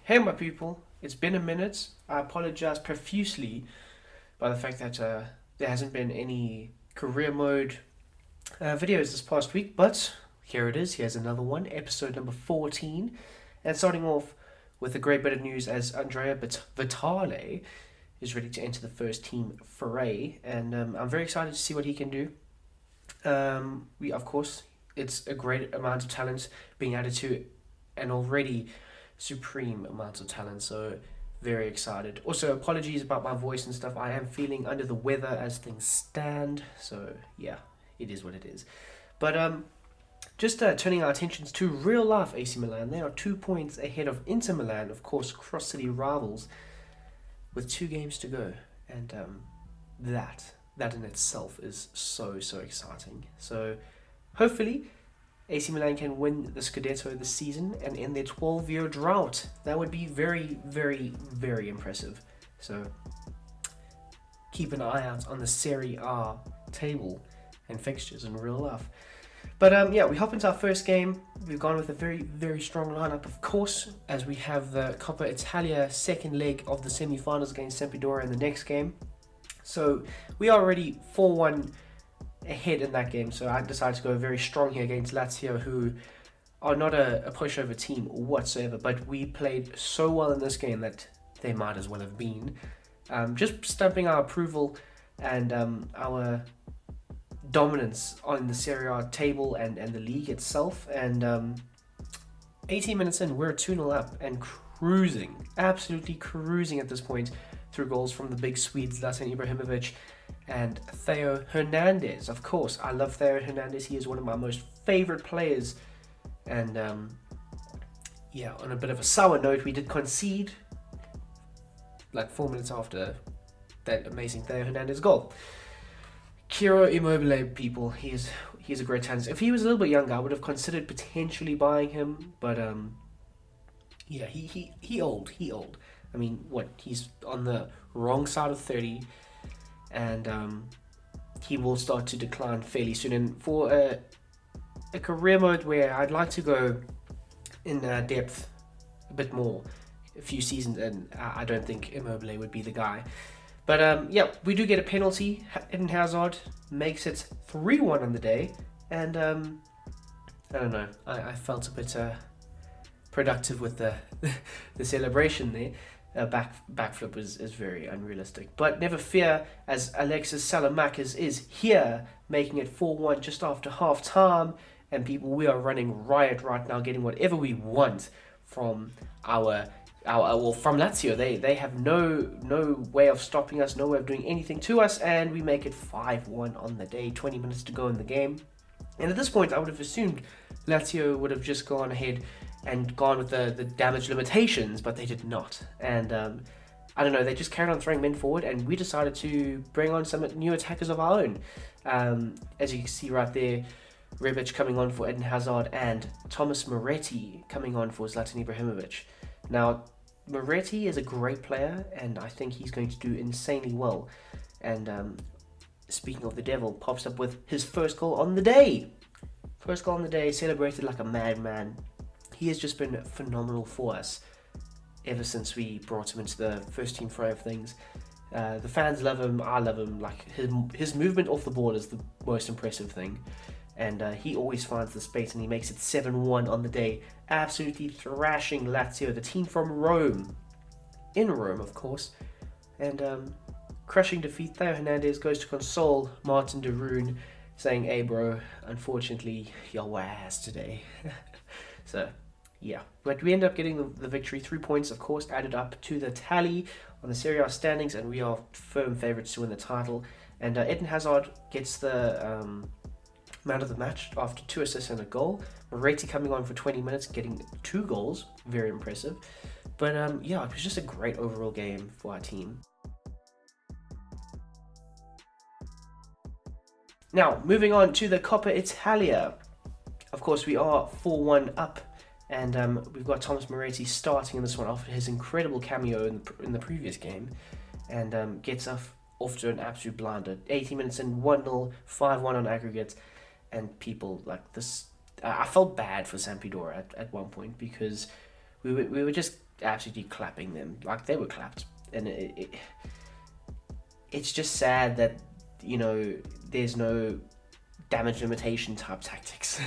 Hey, my people, it's been a minute. I apologize profusely by the fact that there hasn't been any career mode videos this past week, but here it is. Here's another one, episode number 14. And starting off with a great bit of news as Andrea Vitale is ready to enter the first team foray, and I'm very excited to see what he can do. Of course, it's a great amount of talent being added to an already supreme amount of talent. So very excited. Also, apologies about my voice and stuff. I am feeling under the weather as things stand. So yeah, it is what it is. But just turning our attentions to real life AC Milan. They are 2 points ahead of Inter Milan, of course, cross city rivals, with 2 games to go, and that in itself is so exciting. So hopefully AC Milan can win the Scudetto this season and end their 12-year drought. That would be very impressive. So keep an eye out on the Serie A table and fixtures in real life. But yeah, we hop into our first game. We've gone with a very strong lineup, of course, as we have the Coppa Italia second leg of the semi-finals against Sampdoria in the next game. So we are already 4-1 ahead in that game, so I decided to go very strong here against Lazio, who are not a pushover team whatsoever, but we played so well in this game that they might as well have been. Just stamping our approval and our dominance on the Serie A table and the league itself, and 18 minutes in, we're 2-0 up and cruising, absolutely cruising at this point, through goals from the big Swedes, Zlatan Ibrahimovic and Theo Hernandez. Of course, I love Theo Hernandez. He is one of my most favorite players. And yeah, on a bit of a sour note, we did concede like 4 minutes after that amazing Theo Hernandez goal. Ciro Immobile, people, he's a great talent. If he was a little bit younger, I would have considered potentially buying him, but yeah, he old. I mean, what, he's on the wrong side of 30, and he will start to decline fairly soon. And for a career mode where I'd like to go in depth a bit more, a few seasons, and I don't think Immobile would be the guy. But yeah, we do get a penalty. Eden Hazard makes it 3-1 on the day, and I don't know. I felt a bit productive with the the celebration there. Backflip is very unrealistic. But never fear, as Alexis Salamakis is here, making it 4-1 just after half time. And people, we are running riot right now, getting whatever we want from our from Lazio. They have no way of stopping us, no way of doing anything to us, and we make it 5-1 on the day, 20 minutes to go in the game. And at this point, I would have assumed Lazio would have just gone ahead and gone with the damage limitations, but they did not. And I don't know, they just carried on throwing men forward, and we decided to bring on some new attackers of our own. As you can see right there, Rebic coming on for Eden Hazard and Thomas Moretti coming on for Zlatan Ibrahimovic. Now, Moretti is a great player, and I think he's going to do insanely well. And speaking of the devil, pops up with his first goal on the day. First goal on the day, celebrated like a madman. He has just been phenomenal for us ever since we brought him into the first team fray of things. The fans love him, I love him. Like his movement off the ball is the most impressive thing. And he always finds the space, and he makes it 7-1 on the day. Absolutely thrashing Lazio, the team from Rome. In Rome, of course. And crushing defeat. Theo Hernandez goes to console Martin de Roon, saying, "Hey bro, unfortunately, your ass today." So, yeah. But we end up getting the victory. 3 points, of course, added up to the tally on the Serie A standings, and we are firm favourites to win the title. And Eden Hazard gets the man of the match after 2 assists and a goal. Moretti coming on for 20 minutes, getting 2 goals. Very impressive. But yeah, it was just a great overall game for our team. Now, moving on to the Coppa Italia. Of course, we are 4-1 up, and we've got Thomas Moretti starting in this one after his incredible cameo in the previous game, and gets us off to an absolute blinder. 80 minutes in, 1-0, 5-1 on aggregate. And people like this, I felt bad for Sampdoria at one point, because we were just absolutely clapping them like they were clapped. And it's just sad that, there's no damage limitation type tactics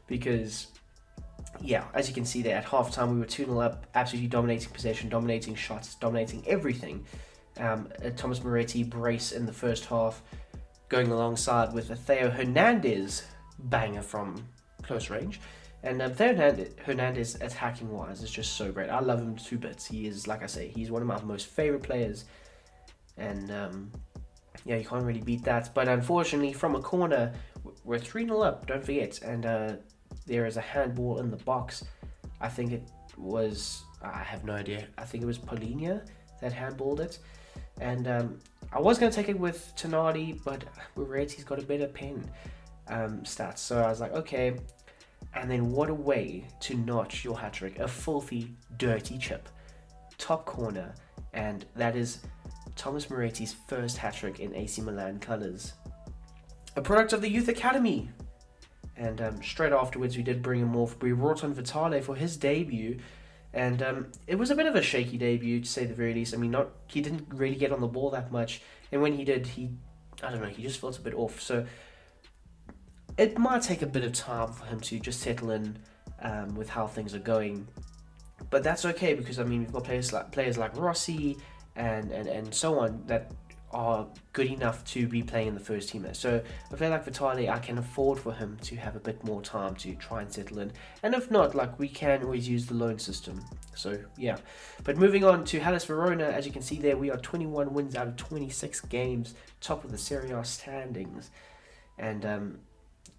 because, yeah, as you can see there, at halftime we were 2-0 up, absolutely dominating possession, dominating shots, dominating everything. Thomas Moretti brace in the first half, going alongside with a Theo Hernandez banger from close range. And Theo Hernandez, attacking wise, is just so great. I love him to bits. He is, like I say, he's one of my most favorite players. And you can't really beat that. But unfortunately, from a corner, we're 3-0 up, don't forget. And there is a handball in the box. I think it was, I have no idea. I think it was Paulinho that handballed it. And I was going to take it with Tonali, but Moretti's got a better pen stats. So I was like, okay. And then what a way to notch your hat-trick. A filthy, dirty chip. Top corner. And that is Thomas Moretti's first hat-trick in AC Milan colours. A product of the Youth Academy. And straight afterwards we did bring him off. We brought on Vitale for his debut. And it was a bit of a shaky debut, to say the very least. I mean, he didn't really get on the ball that much. And when he did, he just felt a bit off. So it might take a bit of time for him to just settle in with how things are going. But that's okay, because, I mean, we've got players like Rossi and so on that are good enough to be playing in the first team there. So a player like Vitali, I can afford for him to have a bit more time to try and settle in. And if not, like, we can always use the loan system. So yeah. But moving on to Hellas Verona, as you can see there, we are 21 wins out of 26 games, top of the Serie A standings. And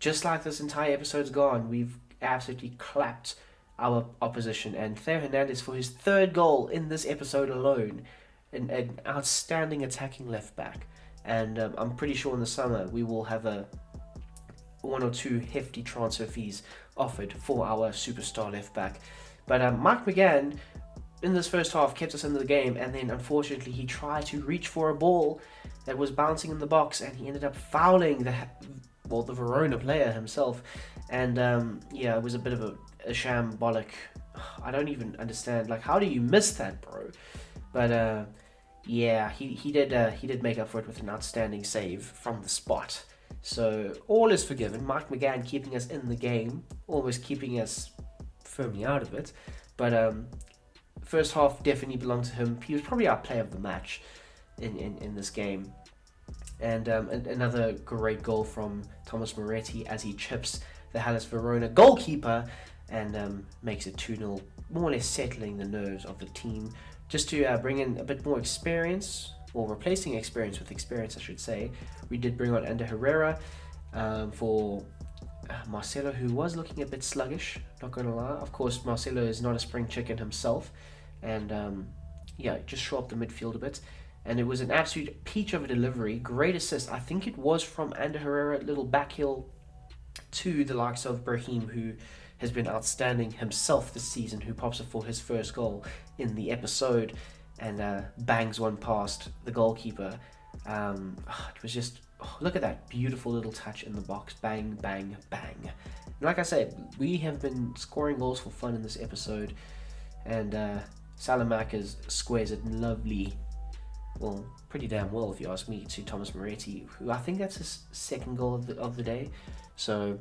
just like this entire episode's gone, we've absolutely clapped our opposition. And Theo Hernandez, for his third goal in this episode alone, an outstanding attacking left back. And I'm pretty sure in the summer we will have one or two hefty transfer fees offered for our superstar left back. But Mike McGann in this first half kept us in the game, and then unfortunately he tried to reach for a ball that was bouncing in the box, and he ended up fouling the Verona player himself. And it was a bit of a shambolic. I don't even understand, like, how do you miss that, bro? But he did make up for it with an outstanding save from the spot. So all is forgiven. Mike McGann keeping us in the game, almost keeping us firmly out of it. But first half definitely belonged to him. He was probably our player of the match in this game. And another great goal from Thomas Moretti as he chips the Hellas Verona goalkeeper and makes it 2-0, more or less settling the nerves of the team. Just to bring in a bit more experience, or replacing experience with experience, I should say, we did bring on Ander Herrera for Marcelo, who was looking a bit sluggish, not going to lie. Of course, Marcelo is not a spring chicken himself, and just show up the midfield a bit. And it was an absolute peach of a delivery, great assist. I think it was from Ander Herrera, little backheel to the likes of Brahim, who has been outstanding himself this season, who pops up for his first goal in the episode and bangs one past the goalkeeper. It was just, look at that beautiful little touch in the box. Bang, bang, bang. And like I said, we have been scoring goals for fun in this episode, and Salamakers squares it lovely, well, pretty damn well if you ask me, to Thomas Moretti, who I think that's his second goal of the day. So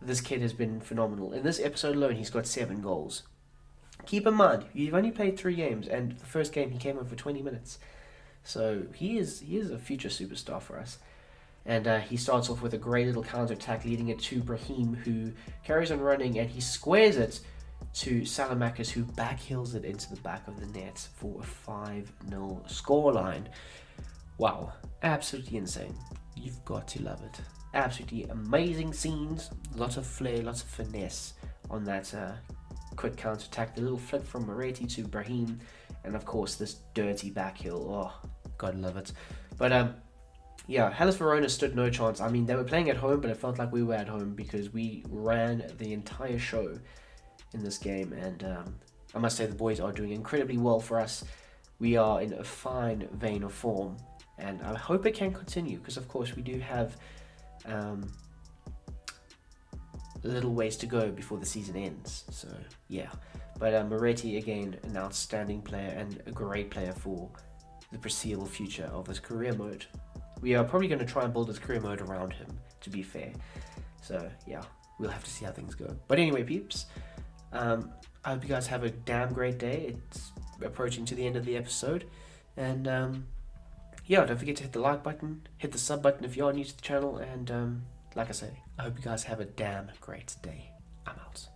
this kid has been phenomenal. In this episode alone, he's got 7 goals. Keep in mind, you've only played 3 games, and the first game he came on for 20 minutes. So he is a future superstar for us. And he starts off with a great little counter-attack, leading it to Brahim, who carries on running, and he squares it to Salamakers, who backheels it into the back of the net for a 5-0 scoreline. Wow, absolutely insane. You've got to love it. Absolutely amazing scenes, lots of flair, lots of finesse on that quick counter-attack. The little flick from Moretti to Brahim, and of course this dirty backheel. Oh, God love it. But Hellas Verona stood no chance. I mean, they were playing at home, but it felt like we were at home because we ran the entire show in this game. And I must say the boys are doing incredibly well for us. We are in a fine vein of form, and I hope it can continue, because of course we do have little ways to go before the season ends. So yeah, But Moretti, again, an outstanding player and a great player for the foreseeable future of his career mode. We are probably going to try and build his career mode around him, to be fair. So, yeah, we'll have to see how things go. But anyway, peeps, I hope you guys have a damn great day. It's approaching to the end of the episode. And, yeah, don't forget to hit the like button, hit the sub button if you are new to the channel. And, like I say, I hope you guys have a damn great day. I'm out.